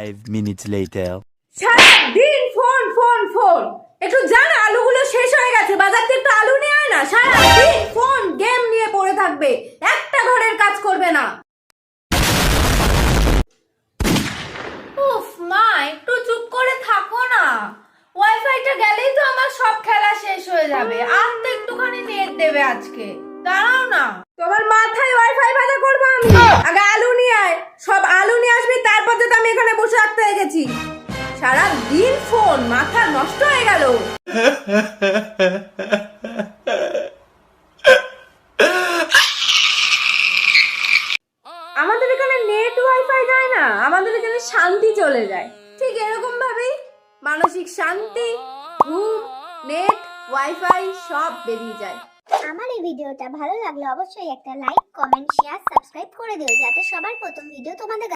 5 minutes later. সারাদিন phone phone phone. একটু জানা আলুগুলো শেষ হয়ে গেছে, বাজার থেকে একটু আলু নিয়ে আয় না। সারাদিন ফোন গেম নিয়ে পড়ে থাকবে, একটা ঘরের কাজ করবে না। উফ মা, একটু চুপ করে থাকো না। ওয়াইফাইটা গেলেই তো আমার সব খেলা শেষ হয়ে যাবে। আর তো একটুখানি নেট দেবে আজকে, দাঁড়াও না। তোমার মাথায় ওয়াইফাই ভাজা করবো আমি। আগে আলু নিয়ে আয়, সব আলু নিয়ে আসবি, তারপর তো আমি এখানে বসে থাকতে গেছি। সারা দিন ফোন, মাথা নষ্ট হয়ে গেল। আমাদের এখানে নেট ওয়াইফাই যায় না, আমাদের এখানে শান্তি চলে যায়। ঠিক এরকম ভাবেই মানসিক শান্তি, ঘুম, নেট, ওয়াইফাই সব বেরিয়ে যায়। আমার এই ভিডিওটা ভালো লাগলে অবশ্যই একটা লাইক, কমেন্ট, শেয়ার, সাবস্ক্রাইব করে দিও যাতে সবার প্রথম ভিডিও তোমাদের